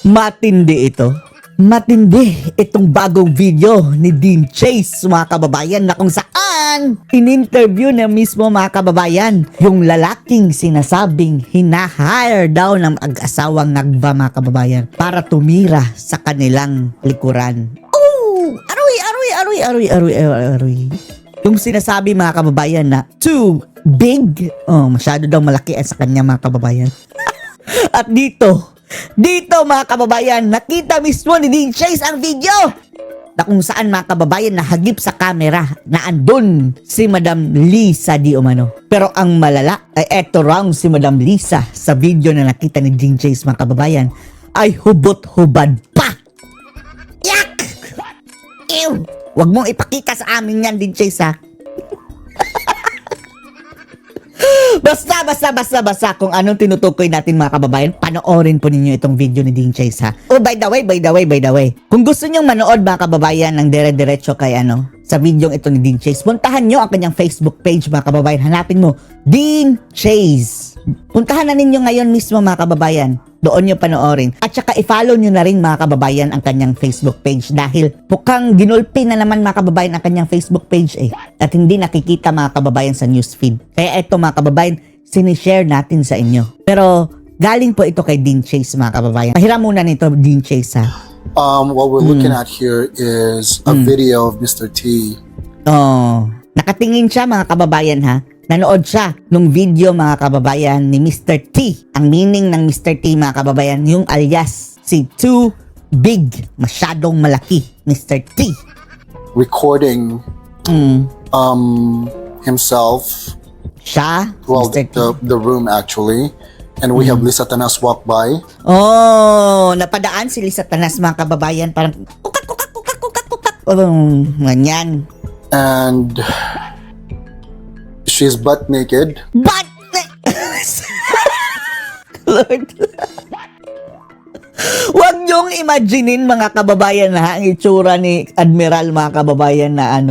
Matindi ito. Matindi itong bagong video ni Dean Chase, mga kababayan, na kung saan in-interview na mismo, mga kababayan, yung lalaking sinasabing hinahire daw ng mag-asawang Ngagba, mga kababayan, para tumira sa kanilang likuran. Oh! Aroy. Yung sinasabi, mga kababayan, na too big, masyado daw malaki sa kanya, mga kababayan. At dito mga kababayan, nakita mismo ni Dean Chase ang video na kung saan, mga kababayan, nahagip sa camera na andun si Madam Lisa Di Umano. Pero ang malala ay eto raw si Madam Lisa sa video na nakita ni Dean Chase, mga kababayan, ay hubot-hubad pa. Yak! Ew! Huwag mong ipakita sa amin yan, Dean Chase, ha? Basta kung anong tinutukoy natin, mga kababayan, panoorin po ninyo itong video ni Dean Chase, ha. Oh, by the way, kung gusto nyong manood, mga kababayan, ng dire-diretso kay sa video ito ni Dean Chase, puntahan nyo ang kanyang Facebook page, mga kababayan. Hanapin mo Dean Chase. Puntahan na ninyo ngayon mismo, mga kababayan. Doon nyo panoorin. At saka i-follow nyo na rin, mga kababayan, ang kanyang Facebook page dahil mukhang ginulpi na naman, mga kababayan, ang kanyang Facebook page at hindi nakikita, mga kababayan, sa newsfeed. Kaya ito, mga kababayan, sinishare natin sa inyo. Pero galing po ito kay Dean Chase, mga kababayan. Pahiram muna nito, Dean Chase, ha. What we're looking at here is a video of Mr. T. Nakatingin siya, mga kababayan, ha. Nanood siya nung video, mga kababayan, ni Mr. T. Ang meaning ng Mr. T, mga kababayan, yung alias si Too Big, masyadong malaki, Mr. T. Recording himself. Siya, Well, Mr. T. the room actually. And we have Lisa Tanas walk by. Napadaan si Lisa Tanas, mga kababayan, parang kukat. Ganyan. And she's butt naked. Lord. Huwag niyong imaginein, mga kababayan, na ang itsura ni Admiral, mga kababayan, na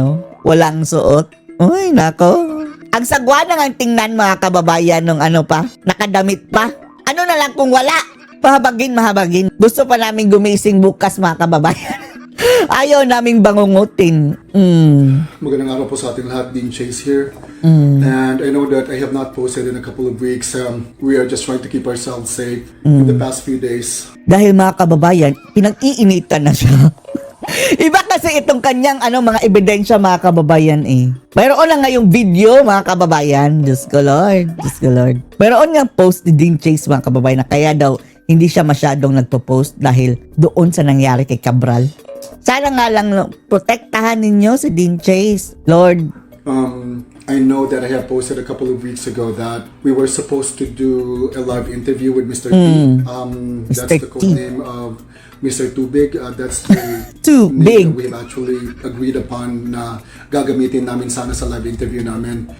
walang suot. Uy, nako. Ang sagwa na ang tingnan, mga kababayan, nung nakadamit pa. Ano na lang kung wala? Mahabagin. Gusto pa namin gumising bukas, mga kababayan. Ayaw naming bangungutin. Magandang araw po sa ating lahat, Dean Chase here. And I know that I have not posted in a couple of weeks. We are just trying to keep ourselves safe in the past few days. Dahil, mga kababayan, pinag-iinitan na siya. Iba kasi itong kanyang mga ebidensya, mga kababayan, Mayroon na ngayong video, mga kababayan. Diyos ko Lord. Mayroon nga post ni Dean Chase, mga kababayan, na kaya daw hindi siya masyadong nagpo-post dahil doon sa nangyari kay Cabral. Sana nga lang protektahan ninyo si Dean Chase, Lord. I know that I have posted a couple of weeks ago that we were supposed to do a live interview with Mr. T. That's the code name of Mr. Too Big. That's the Too Big that we have actually agreed upon na gagamitin namin sana sa live interview namin.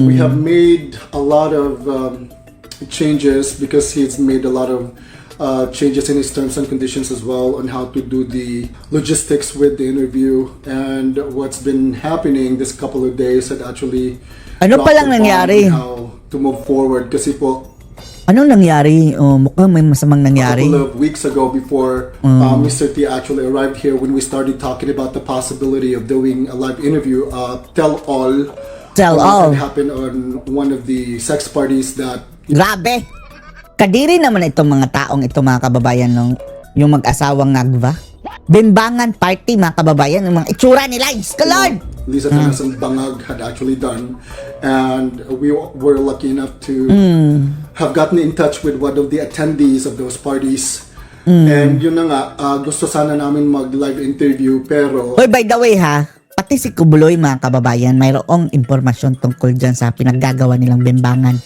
We have made a lot of changes because he's made a lot of changes in his terms and conditions as well on how to do the logistics with the interview. And what's been happening this couple of days had actually palang nangyari? How to move forward kasi po anong nangyari? Mukhang may masamang nangyari. a couple of weeks ago before Mr. T actually arrived here, when we started talking about the possibility of doing a live interview, tell all that happened on one of the sex parties that Grabe! Kadiri naman itong mga taong ito, mga kababayan, yung mag-asawang Ngagba. Bimbangan party, mga kababayan, yung mga itsura nila, Diyos ko Lord! Lisa Tanas and Bangag had actually done, and we were lucky enough to have gotten in touch with one of the attendees of those parties. And yun na nga, gusto sana namin mag-live interview, pero Hoy, by the way, ha, pati si Kubuloy, mga kababayan, mayroong impormasyon tungkol dyan sa pinaggagawa nilang bimbangan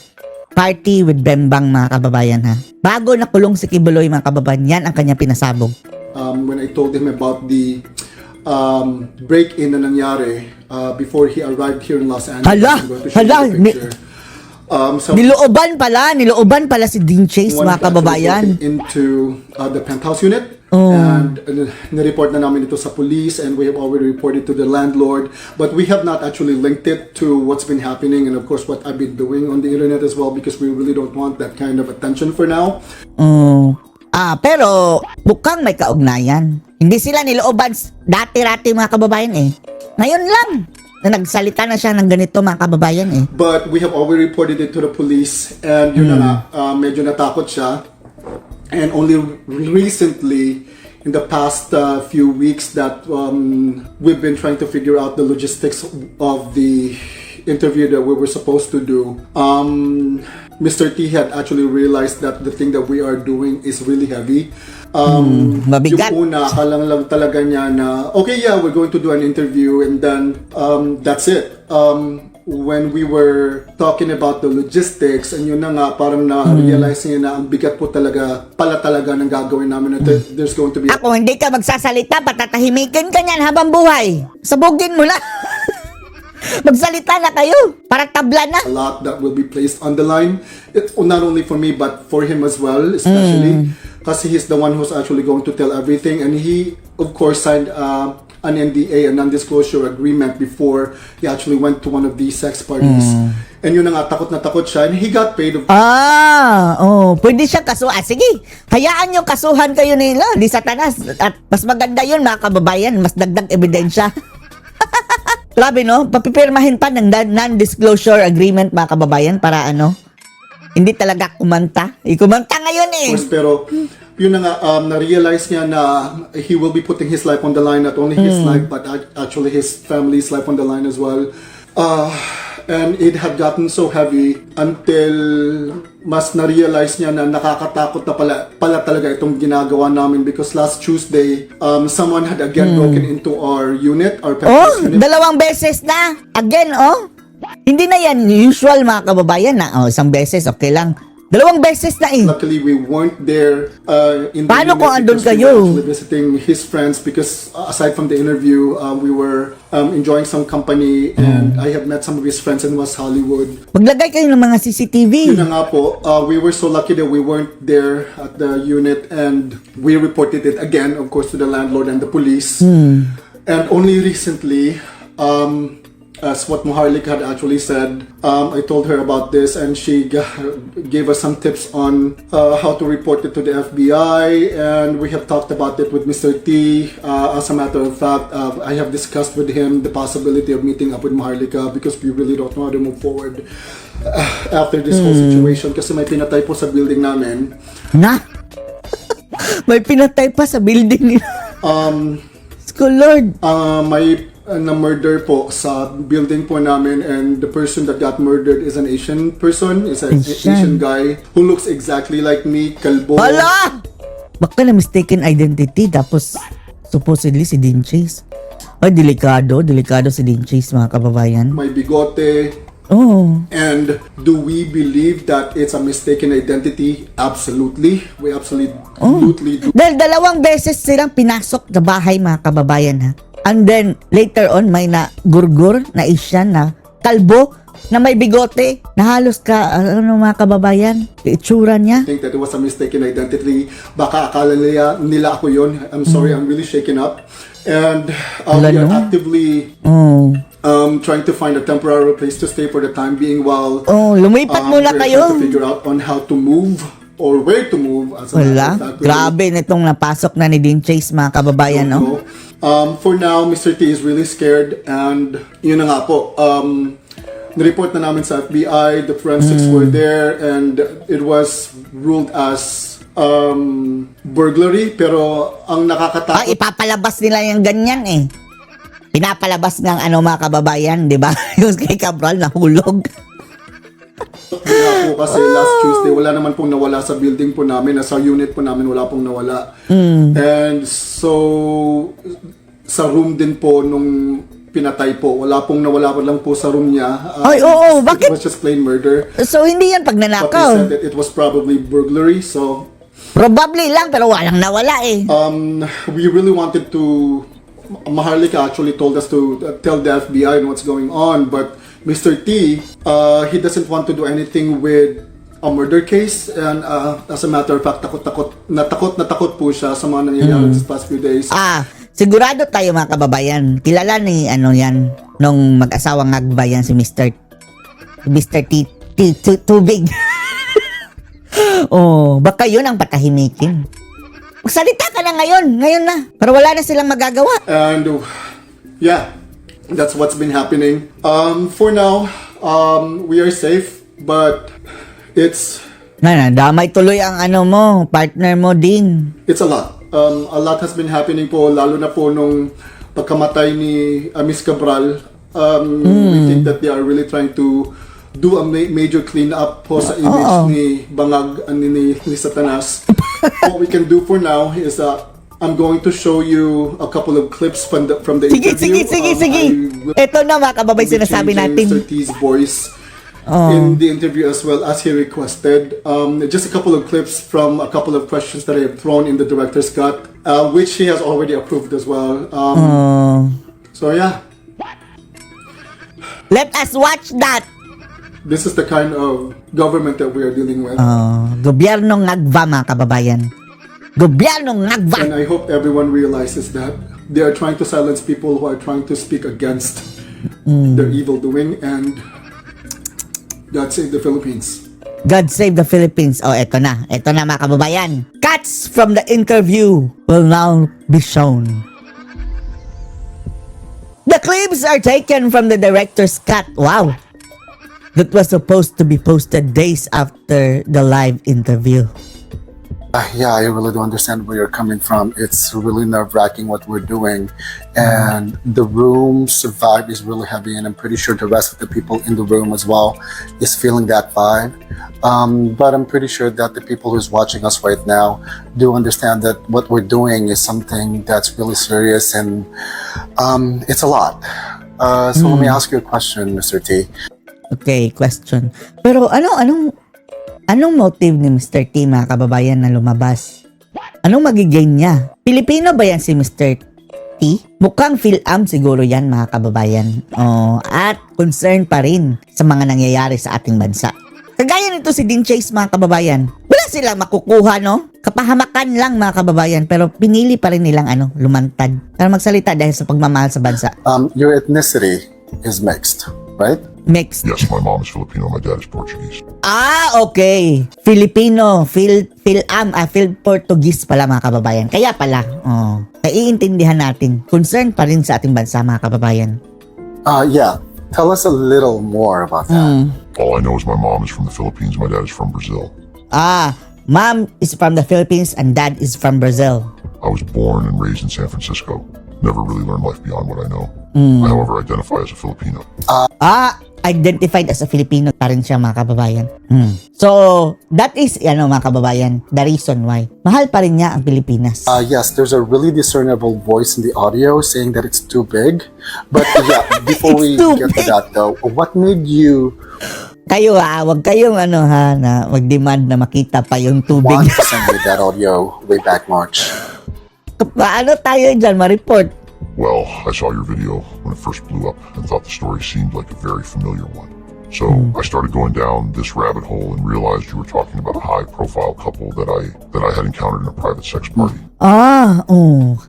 party with Bembang, mga kababayan, ha. Bago nakulong si Kibuloy, mga kababayan, yan ang kanya pinasabog. When I told him about the break-in na nangyari before he arrived here in Los Angeles, I'm going to show you the picture. Nilooban pala si Dean Chase, mga kababayan. Into the penthouse unit. And nireport na namin ito sa police, and we have already reported to the landlord, but we have not actually linked it to what's been happening and of course what I've been doing on the internet as well, because we really don't want that kind of attention for now. Pero mukhang may kaugnayan. Hindi sila nilooban dati-rati mga kababayan eh. Ngayon lang na nagsalita na siya ng ganito mga kababayan eh. But we have already reported it to the police, and yun na nga, medyo natakot siya. And only recently, in the past few weeks, that we've been trying to figure out the logistics of the interview that we were supposed to do. Mr. T had actually realized that the thing that we are doing is really heavy. Mabigat. Yung una, akala lang talaga niya na, okay, yeah, we're going to do an interview, and then that's it. When we were talking about the logistics, and yun na nga, parang na-realize niya na ang bigat po talaga, pala talaga ng gagawin namin. There's going to be Ako, hindi ka magsasalita, patatahimikin ka niyan habang buhay. Sabugin mo na. Magsalita na kayo, para tabla na. a lot that will be placed on the line. It's not only for me, but for him as well, especially. Kasi he's the one who's actually going to tell everything. And he, of course, signed an NDA, a non-disclosure agreement, before he actually went to one of these sex parties. And yun na nga, takot na takot siya. And he got paid. Pwede siya kasuhan. Sige, hayaan nyo kasuhan kayo nila, di Satanas. At mas maganda yun mga kababayan, mas dagdag ebidensya. Grabe no, papipirmahin pa ng non-disclosure agreement mga kababayan para hindi talaga kumanta. Kumanta ngayon eh. Of course, pero yun na nga, na-realize niya na he will be putting his life on the line, not only his life, but actually his family's life on the line as well. And it had gotten so heavy until mas na-realize niya na nakakatakot na pala talaga itong ginagawa namin, because last Tuesday, someone had again broken into our unit, our penthouse unit. Dalawang beses na. Again, Hindi na yan usual mga kababayan na isang beses, okay lang. Dalawang beses na eh. Luckily, we weren't there in the Paano unit kung andun because we kayo? were actually visiting his friends, because aside from the interview, we were enjoying some company, and I have met some of his friends in West Hollywood. Maglagay kayo ng mga CCTV. Yun na nga po, we were so lucky that we weren't there at the unit, and we reported it again, of course, to the landlord and the police. And only recently, as what Muharlik had actually said, I told her about this, and she gave us some tips on how to report it to the FBI, and we have talked about it with Mr. T. As a matter of fact, I have discussed with him the possibility of meeting up with Muharlika, because we really don't know how to move forward after this whole situation, kasi may pinatay po sa building namin. Na? May pinatay pa sa building nila. School Lord. May na-murder po sa building po namin, and the person that got murdered is an Asian person, is an Asian guy who looks exactly like me, kalbo. Hala! Baka na mistaken identity, tapos supposedly si Dean Chase. Ay, delikado si Dean Chase mga kababayan. May bigote. And do we believe that it's a mistaken identity? Absolutely. We absolutely do. Dahil dalawang beses silang pinasok sa bahay mga kababayan ha. And then, later on, may na gurgur na Asian na kalbo na may bigote na halos mga kababayan, itsura niya. I think that it was a mistaken identity. Baka akala nila ako yun. I'm sorry, I'm really shaken up. And we are actively trying to find a temporary place to stay for the time being, while lumipat muna we're kayo. trying to figure out on how to move or where to move. As a matter of fact, Grabe nitong napasok na ni Dean Chase mga kababayan, no? For now, Mr. T is really scared, and yun na nga po, nireport na namin sa FBI, the forensics were there, and it was ruled as burglary, pero ang nakakatakot... Ipapalabas nila yung ganyan eh. Pinapalabas ng mga kababayan, di ba? Yung kay Cabral nahulog. Kaya po kasi last Tuesday, wala naman pong nawala sa building po namin, sa unit po namin wala pong nawala. And so, sa room din po nung pinatay po, wala pong nawala lang po sa room niya. Bakit? It was just plain murder. So, hindi yan But they pagnanakaw. said that it was probably burglary, so... Probably lang, pero walang nawala eh. We really wanted to... Maharlika actually told us to tell the FBI what's going on, but Mr. T, he doesn't want to do anything with a murder case, and as a matter of fact, takot po siya sa mga nangyayari these past few days. Sigurado tayo mga kababayan, kilala ni yan, nung mag-asawang agbayan si Mr. T, too big. Oh, baka yun ang patahimikin. Magsalita ka na ngayon na. Pero wala na silang magagawa. And yeah, that's what's been happening. For now, we are safe, but it's Damay tuloy ang partner mo din. a lot. A lot has been happening po, lalo na po nung pagkamatay ni Miss Cabral. We think that they are really trying to do a major cleanup po sa image ni Bangag ni Satanas. What we can do for now is I'm going to show you a couple of clips from the interview. Sige. Ito na mga kababay sinasabi natin. Mr. T's voice in the interview as well as he requested. Just a couple of clips from a couple of questions that I have thrown in the director's cut, which he has already approved as well. So yeah. Let us watch that. This is the kind of government that we are dealing with. Gobyernong ngagva mga kababayan. Gobyernong ngagva. And I hope everyone realizes that they are trying to silence people who are trying to speak against their evil doing, and God save the Philippines. God save the Philippines. Eto na mga kababayan. Cuts from the interview will now be shown. The clips are taken from the director's cut. Wow. That was supposed to be posted days after the live interview. Yeah, I really don't understand where you're coming from. It's really nerve-wracking what we're doing, and the room's vibe is really heavy, and I'm pretty sure the rest of the people in the room as well is feeling that vibe. But I'm pretty sure that the people who's watching us right now do understand that what we're doing is something that's really serious, and it's a lot. So let me ask you a question, Mr. T. Okay, question. Pero anong motive ni Mr. T mga kababayan na lumabas? Anong magigain niya? Pilipino ba yan si Mr. T? Mukhang Phil-Am siguro yan mga kababayan. At concern pa rin sa mga nangyayari sa ating bansa. Kagaya nito si Dean Chase mga kababayan. Wala silang makukuha, no? Kapahamakan lang mga kababayan, pero pinili pa rin nilang lumantad para magsalita dahil sa pagmamahal sa bansa. Your ethnicity is mixed, right? Mixed. Yes, my mom is Filipino, my dad is Portuguese. Okay. Filipino, Phil-Am, Portuguese pala mga kababayan. Kaya pala, naiintindihan natin. Concern pa rin sa ating bansa mga kababayan. Yeah. Tell us a little more about that. All I know is my mom is from the Philippines, my dad is from Brazil. Mom is from the Philippines and dad is from Brazil. I was born and raised in San Francisco. Never really learned life beyond what I know. I, however, identify as a Filipino. Identified as a Filipino pa rin siya mga kababayan. So, that is, mga kababayan, the reason why. Mahal pa rin niya ang Pilipinas. Yes, there's a really discernible voice in the audio saying that it's too big. But yeah, before we too get big. to that though, what made you Kayo wag kayong na mag-demand na makita pa yung tubig. want to send me that audio way back March? Paano tayo dyan ma-report? Well, I saw your video when it first blew up and thought the story seemed like a very familiar one. So I started going down this rabbit hole and realized you were talking about a high-profile couple that I had encountered in a private sex party.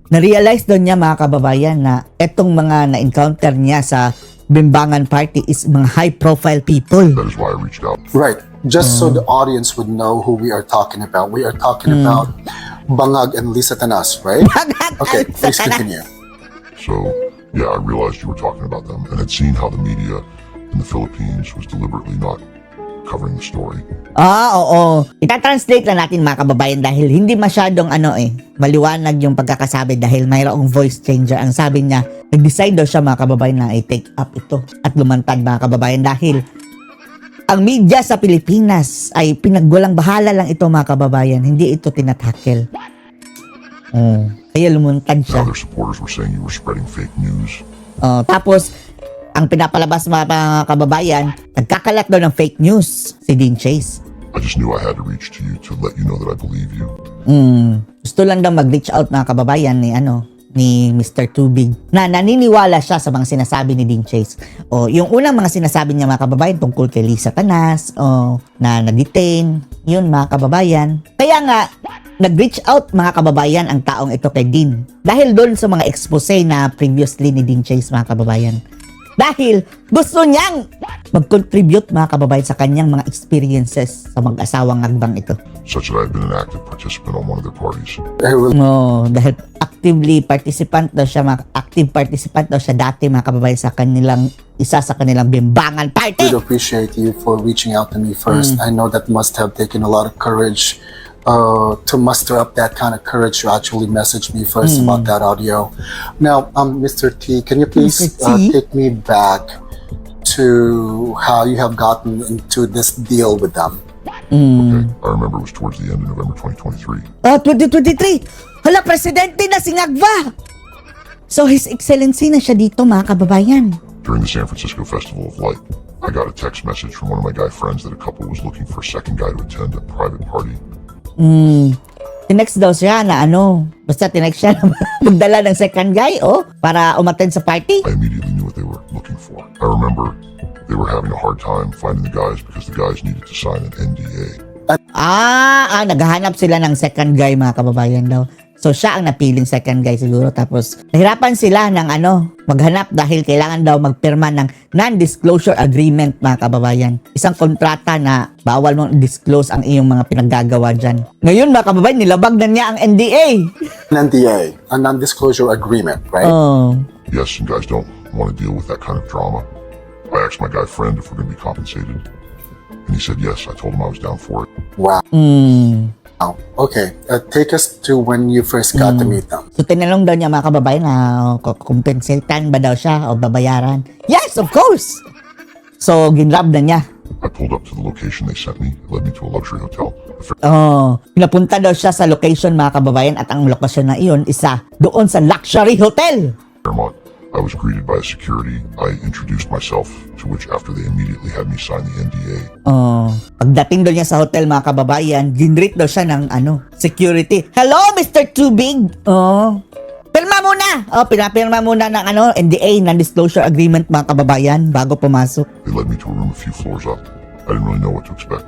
Na-realize doon niya mga kababayan na etong mga na-encounter niya sa bimbangan party is mga high-profile people. That is why I reached out. Right. Just so the audience would know who we are talking about. We are talking about Bangag and Lisa Tanas, right? Okay, please continue. So, yeah, I realized you were talking about them and had seen how the media in the Philippines was deliberately not covering the story. Oo. Itatranslate lang natin mga kababayan dahil hindi masyadong maliwanag yung pagkakasabi dahil mayroong voice changer. Ang sabi niya, nag-decide daw siya mga kababayan na i-take up ito at lumantad mga kababayan dahil ang media sa Pilipinas ay pinaggulang bahala lang ito mga kababayan. Hindi ito tinatakel. Kaya lumantad Now siya. their supporters were saying you were spreading fake news. Tapos, ang pinapalabas mga kababayan, nagkakalat daw ng fake news si Dean Chase. I just knew I had to reach to you to let you know that I believe you. Gusto lang daw mag-reach out mga kababayan ni Mr. Tubig na naniniwala siya sa mga sinasabi ni Dean Chase. Yung unang mga sinasabi niya mga kababayan tungkol kay Lisa Tanas, na na-detain, yun mga kababayan. Kaya nga, nag-reach out mga kababayan ang taong ito kay Dean. Dahil doon sa mga expose na previously ni Dean Chase mga kababayan. Dahil gusto niyang mag-contribute mga kababayan sa kanyang mga experiences sa mag-asawang hagbang ito. such that I've been an active participant on one of their parties. I really Dahil active participant daw siya dati mga kababayan sa kanilang isa sa kanilang bimbangan party. appreciate you for reaching out to me first. I know that must have taken a lot of courage to muster up that kind of courage to actually message me first about that audio. Now, Mr. T, can you please Mr. T? take me back to how you have gotten into this deal with them? Okay, I remember it was towards the end of November 2023. 2023. Hala, presidente na si Ngagva. So, His Excellency na siya dito mga kababayan. During the San Francisco Festival of Light, I got a text message from one of my guy friends that a couple was looking for a second guy to attend a private party. Tinext daw siya na basta tinext siya na magdala ng second guy, para umattend sa party. I immediately knew what they were looking for. I remember they were having a hard time finding the guys because the guys needed to sign an NDA. Naghahanap sila ng second guy mga kababayan daw. So siya ang napiling second guy siguro. Tapos nahirapan sila ng maghanap dahil kailangan daw magpirma ng non-disclosure agreement mga kababayan. Isang kontrata na bawal mong disclose ang iyong mga pinaggagawa dyan. Ngayon mga kababayan, nilabag na niya ang NDA. An NDA, a non-disclosure agreement, right? Yes, and guys don't want to deal with that kind of drama. I asked my guy friend if we're going to be compensated. And he said yes. I told him I was down for it. Wow. Okay, take us to when you first got to meet them. So tinanong daw niya mga kababayan na compensatan ba daw siya o babayaran. Yes, of course! So ginrab na niya. I pulled up to the location they sent me. It led me to a luxury hotel. The Pinapunta daw siya sa location mga kababayan at ang lokasyon na iyon isa doon sa luxury hotel. Fairmont. I was greeted by a security. I introduced myself, to which after they immediately had me sign the NDA. Pagdating doon niya sa hotel mga kababayan, ginrate daw siya ng security. Hello, Mr. Too Big! Pirma muna! Pinapirma muna ng NDA, non-disclosure agreement mga kababayan bago pumasok. They led me to a room a few floors up. I didn't really know what to expect.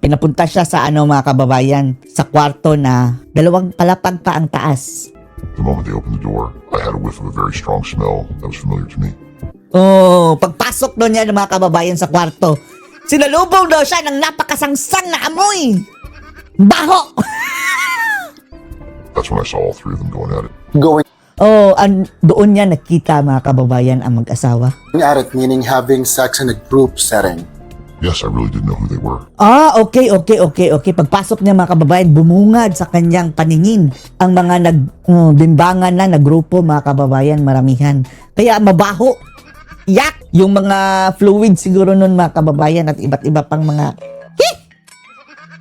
Pinapunta siya sa mga kababayan, sa kwarto na 2 palapag pa ang taas. The moment they opened the door, I had a whiff of a very strong smell that was familiar to me. Pagpasok doon niya ng mga kababayan sa kwarto, sinalubong daw siya ng napakasangsang na amoy. Baho! That's when I saw all three of them going at it. Going Doon niya nakita mga kababayan ang mag-asawa. at it, meaning having sex in a group setting. Yes, I really didn't know who they were. Okay. Pagpasok niya mga kababayan, bumungad sa kanyang paningin ang mga bimbangan na grupo mga kababayan, maramihan. Kaya mabaho. Yak! Yung mga fluid siguro nun mga kababayan at iba't iba pang mga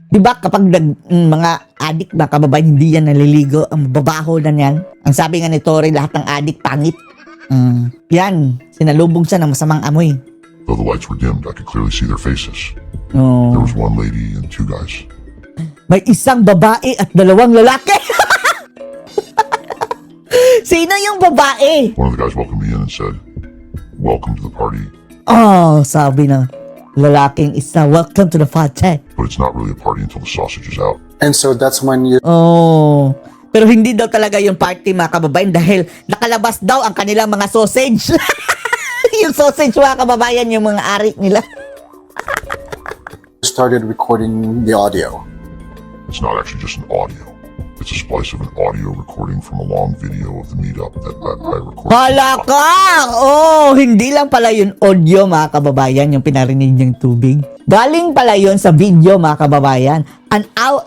diba kapag mga adik mga kababayan hindi yan naliligo, ang babaho na yan. Ang sabi nga ni Tori, lahat ng adik pangit. Yan, sinalubong siya ng masamang amoy. Though the lights were dimmed, I could clearly see their faces. Oh. There was one lady and two guys. May isang babae at 2 lalaki. Sino yung babae? One of the guys welcomed me in and said, "Welcome to the party." Sabi na lalaking isa, welcome to the party. But it's not really a party until the sausage is out. And so that's when you Pero hindi daw talaga yung party mga kababayan dahil nakalabas daw ang kanilang mga sausage. Yung sausage mga kababayan, yung mga arik nila. started recording the audio. It's not actually just an audio. It's a splice of an audio recording from a long video of the meetup that I recorded. Hala ka! Hindi lang pala yun audio mga kababayan, yung pinarinig niyang tubig. Galing pala yun sa video mga kababayan.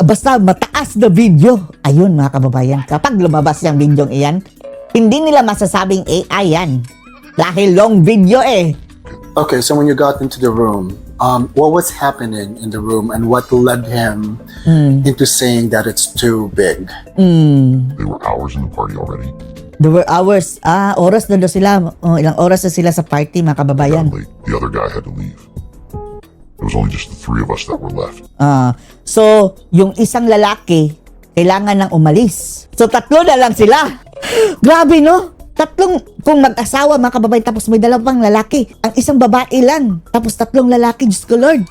Basta mataas na video. Ayun mga kababayan, kapag lumabas yung video iyan, hindi nila masasabing AI yan. Dahil long video Okay, so when you got into the room, what was happening in the room and what led him into saying that it's too big? They were hours in the party already. There were hours. Oras na daw sila. Ilang oras na sila sa party mga kababayan. Got late. The other guy had to leave. It was only just the three of us that were left. So, yung isang lalaki, kailangan nang umalis. So, 3 na lang sila. Grabe, no? 3, kung mag-asawa, mga kababayan, tapos may 2 lalaki. Ang isang babae lang. Tapos 3 lalaki, Diyos ko, Lord.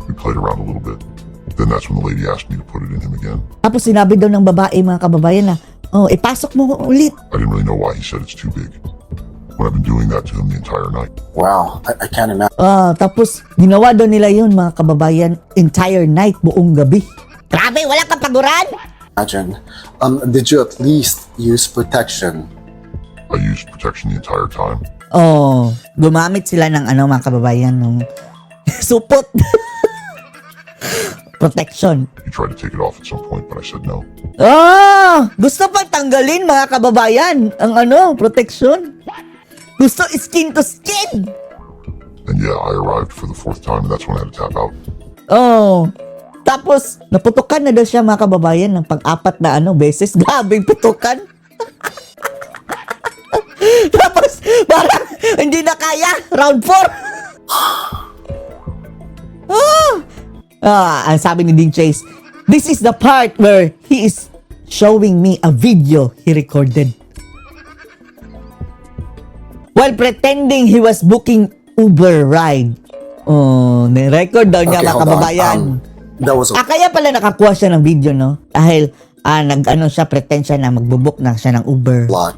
We played around a little bit. Then that's when the lady asked me to put it in him again. Tapos sinabi daw ng babae, mga kababayan, na, ipasok mo ulit. I didn't really know why he said it's too big. when I've been doing that to him the entire night. Wow, I can't imagine. Tapos ginawa daw nila yun mga kababayan, entire night, buong gabi. Grabe, wala kang paguran? Did you at least use protection? I used protection the entire time. Gumamit sila ng ano mga kababayan, nung supot. Protection. He tried to take it off at some point, but I said no. Gusto pang tanggalin mga kababayan ang protection. Gusto skin to skin. And yeah, I arrived for the fourth time, and that's when I had to tap out. Tapos naputukan na daw siya mga kababayan ng pang-apat na beses. Gabing putukan. Tapos parang hindi na kaya, round 4. Ang sabi ni Ding Chase, this is the part where he is showing me a video he recorded while pretending he was booking Uber ride. Ni-record daw niya mga hold on. kababayan. That was Kaya pala nakakuha siya ng video, no? Dahil siya, pretend siya na magbubook na siya ng Uber. a lot.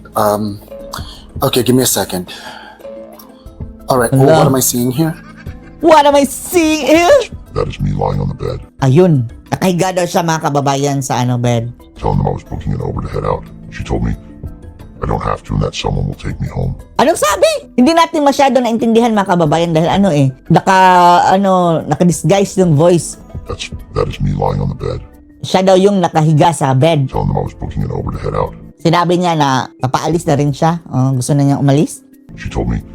Okay, give me a second. All right, Hello? what am I seeing here? What am I seeing here? That is me lying on the bed, Ayun, nakahiga daw siya mga kababayan sa bed. telling them I was booking an Uber to head out. She told me I don't have to and that someone will take me home. Anong sabi? Hindi natin masyado naintindihan mga kababayan dahil naka-disguise yung voice. That is me lying on the bed, Siya daw yung nakahiga sa bed. telling them I was booking an Uber to head out. Sinabi niya na papaalis na rin siya. Gusto na niya umalis. She told me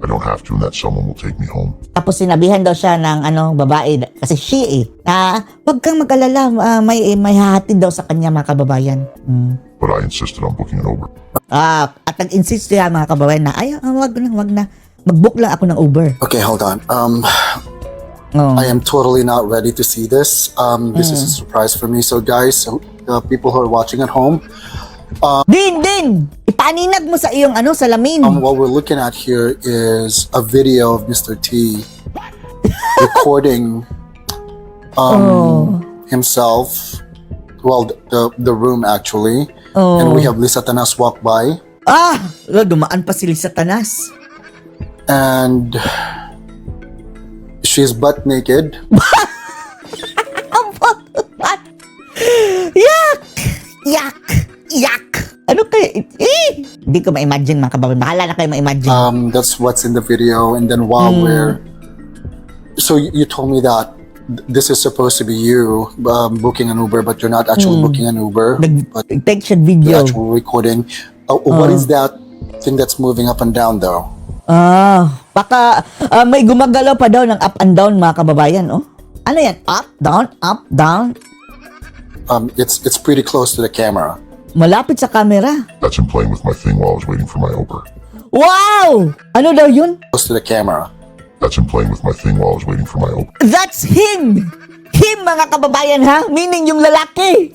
I don't have to and that someone will take me home. Tapos sinabihan daw siya ng babae, kasi she na wag kang mag-alala, may hahatid daw sa kanya mga kababayan. But I insisted on booking an Uber. At nag-insist siya mga kababayan na wag na. Mag-book lang ako ng Uber. Okay, hold on. I am totally not ready to see this. This is a surprise for me. So, guys, people who are watching at home, Din! Ipaninag mo sa iyong salamin. what we're looking at here is a video of Mr. T recording himself. Well, the room actually, and we have Lisa Tanas walk by, Dumaan pa si Lisa Tanas. and she's butt naked. Yak! Ano kaya? Hindi ko ma-imagine mga kababayan. Bahala na kayo ma-imagine. That's what's in the video, and then while so you told me that this is supposed to be you booking an Uber, but you're not actually booking an Uber, but Nag-take siya the video. actual recording. What is that thing that's moving up and down though? Baka may gumagalaw pa daw ng up and down mga kababayan, Ano yan? Up, down? It's pretty close to the camera. Malapit sa camera. That's him playing with my thing while I was waiting for my Uber. Wow! Ano daw yun? Close to the camera. That's him playing with my thing while I was waiting for my Uber. That's him! Him mga kababayan ha? Meaning yung lalaki.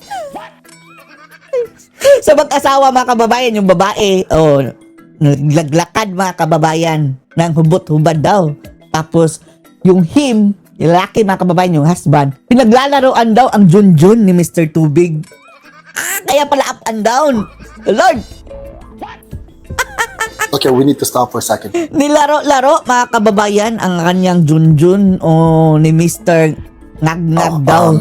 Sa mag-asawa mga kababayan, yung babae, naglaglakad mga kababayan ng hubot-hubad daw. Tapos, yung him, yung lalaki mga kababayan, yung husband, pinaglalaroan daw ang Junjun ni Mr. Tubig. Kaya pala up and down. Lord! Okay, we need to stop for a second. Nilaro-laro mga kababayan ang kanyang Junjun ni Mr. Nag-nag daw.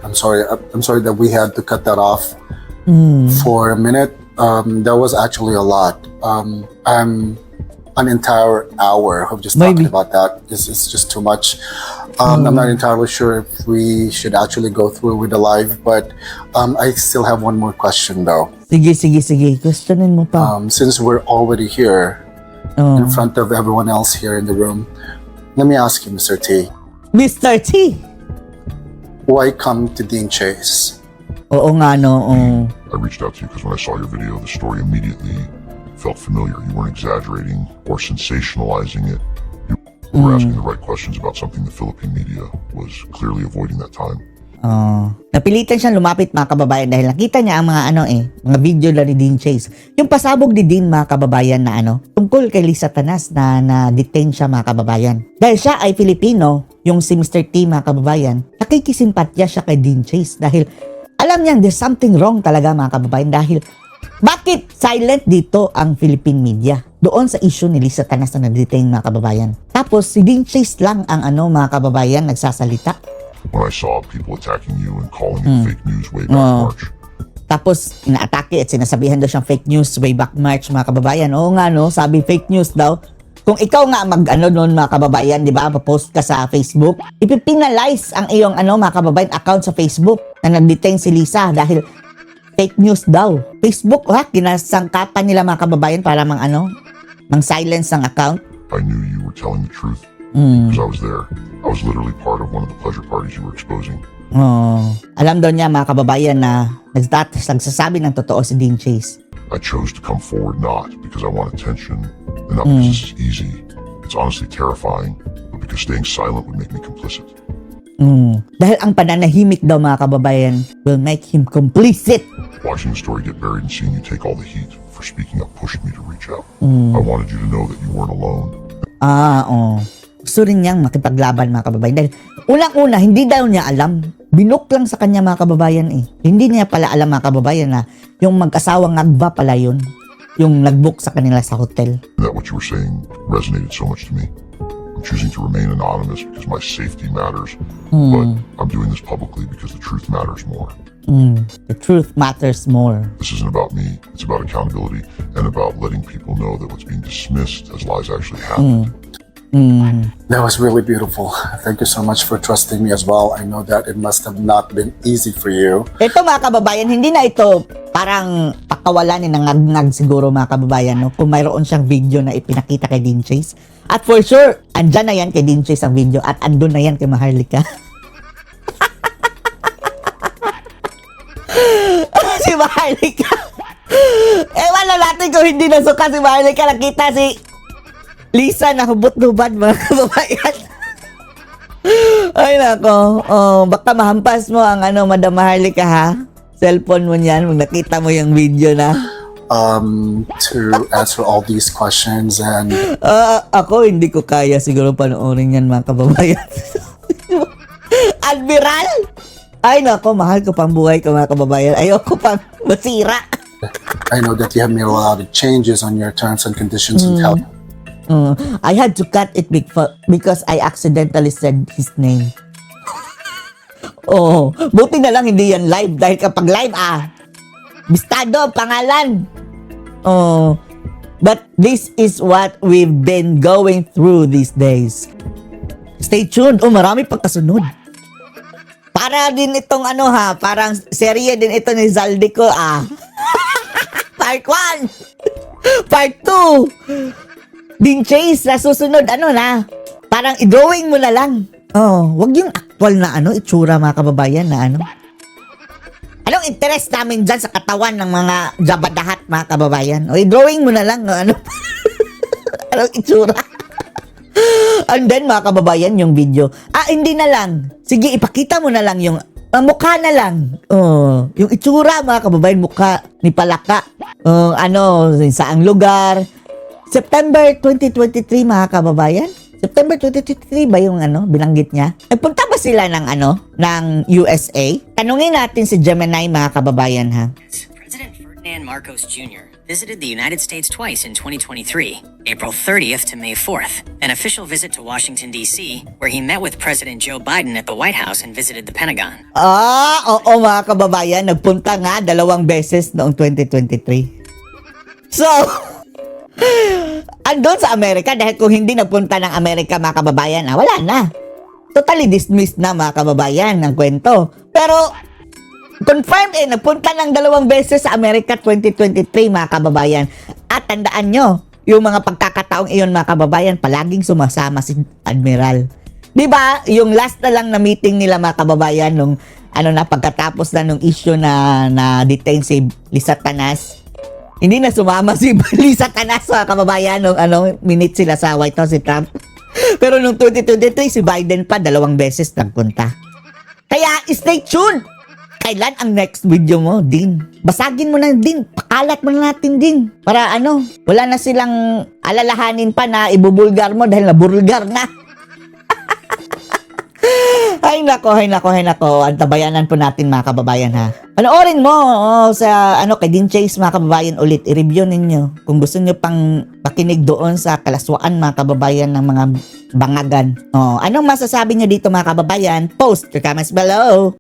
I'm sorry that we had to cut that off for a minute. That was actually a lot. An entire hour of just talking about that is just too much. I'm not entirely sure if we should actually go through with the live, but I still have one more question though. Sige. Questionin mo pa. Since we're already here in front of everyone else here in the room, let me ask you, Mr. T, Mr. T! why come to Dean Chase? Oo nga, no. I reached out to you because when I saw your video, the story immediately felt familiar. You weren't exaggerating or sensationalizing it. You were asking the right questions about something the Philippine media was clearly avoiding that time. Napilitan siyang lumapit mga kababayan dahil nakita niya ang mga video na ni Dean Chase. Yung pasabog ni Dean mga kababayan na tungkol kay Lisa Tanas na detain siya mga kababayan. Dahil siya ay Filipino, yung si Mr. T mga kababayan, nakikisimpatya siya kay Dean Chase dahil alam niyang there's something wrong talaga mga kababayan dahil bakit silent dito ang Philippine media? doon sa issue ni Lisa Tanas na na-detain mga kababayan. Tapos si Dean Chase lang ang mga kababayan nagsasalita. When I saw people attacking you and calling it fake news way back in March. Tapos inaatake at sinasabihan daw siyang fake news way back March mga kababayan. Oo nga no, sabi fake news daw. Kung ikaw nga noon mga kababayan, di ba, post ka sa Facebook, ipipinalize ang iyong mga kababayan account sa Facebook na nag-detain si Lisa dahil fake news daw. Facebook kinasangkapan nila mga kababayan para mang silence ang account. I knew you were telling the truth because I was there. I was literally part of one of the pleasure parties you were exposing. Alam daw niya mga kababayan na nagsasabi ng totoo si Dean Chase. I chose to come forward not because I want attention and not because this is easy. It's honestly terrifying, but because staying silent would make me complicit. Dahil ang pananahimik daw mga kababayan will make him complicit. Watching the story get buried and seeing you take all the heat for speaking up pushed me to reach out. I wanted you to know that you weren't alone. Gusto rin niyang makipaglaban mga kababayan. Dahil unang-una, hindi daw niya alam. Binook lang sa kanya mga kababayan eh. Hindi niya pala alam mga kababayan na yung mag-asawang Agba pala yun. Yung nag-book sa kanila sa hotel. That what you were saying resonated so much to me. I'm choosing to remain anonymous because my safety matters, but I'm doing this publicly because the truth matters more. The truth matters more. This isn't about me. It's about accountability and about letting people know that what's being dismissed as lies actually happened. That was really beautiful. Thank you so much for trusting me as well. I know that it must have not been easy for you. Ito mga kababayan, hindi na ito parang pakawalan ni nangagngag siguro mga kababayan, no? Kung mayroon siyang video na ipinakita kay Dean Chase. At for sure, andyan na yan kay Dean Chase ang video at andun na yan kay Maharlika. Si Maharlika. Ewan na natin kung hindi nasuka si Maharlika. Nakita si Lisa na hubot-hubad mga kababayan. Ay nako, baka mahampas mo ang Madam Maharlika ha. Cellphone mo niyan, kung nakita mo yung video na. To answer all these questions and Ako hindi ko kaya siguro panoorin yan mga kababayan. Admiral! Ay nako, mahal ko pang buhay ko mga kababayan. Ayoko pang masira. I know that you have made a lot of changes on your terms and conditions and health. I had to cut it because I accidentally said his name. Buti na lang hindi yan live dahil kapag live bistado ang pangalan. But this is what we've been going through these days. Stay tuned. Marami pang kasunod. Para din itong parang serye din ito ni Zaldico Part 1. Part 2. Dean Chase na susunod parang i-drawing mo na lang. Wag yung actual na itsura mga kababayan na Anong interest namin dyan sa katawan ng mga jabadahat mga kababayan? I-drawing mo na lang anong itsura. And then mga kababayan yung video. Hindi na lang. Sige, ipakita mo na lang yung mukha na lang. Yung itsura mga kababayan, mukha ni Palaka. Saang lugar. September 2023 mga kababayan. September 2023 ba yung binanggit niya? Nagpunta ba sila ng USA? Tanungin natin si Gemini mga kababayan ha. President Ferdinand Marcos Jr. visited the United States twice in 2023, April 30th to May 4th, an official visit to Washington, D.C., where he met with President Joe Biden at the White House and visited the Pentagon. Oo mga kababayan, nagpunta nga 2 beses noong 2023. So, andun sa Amerika dahil kung hindi nagpunta ng Amerika mga kababayan, wala na. Totally dismissed na mga kababayan ng kwento. Pero confirmed nagpunta ng 2 beses sa Amerika 2023 mga kababayan. At tandaan nyo, yung mga pagkakataong iyon mga kababayan, palaging sumasama si Admiral. Diba? Yung last na lang na meeting nila mga kababayan nung pagkatapos na nung issue na detain si Lisa Tanas. Hindi na sumama si Lisa Tanas mga kababayan nung minute sila sa White House si Trump. Pero nung 2023 si Biden pa 2 beses nagpunta. Kaya stay tuned. Kailan ang next video mo, Din? Basagin mo na din. Pakalat mo na natin din. Para wala na silang alalahanin pa na ibubulgar mo dahil nabulgar na. Ay nako. Antabayanan po natin mga kababayan ha. Panoorin mo sa kay Dean Chase mga kababayan ulit. I-review ninyo. Kung gusto nyo pang pakinig doon sa kalaswaan mga kababayan ng mga bangagan. Anong masasabi nyo dito mga kababayan? Post your comments below.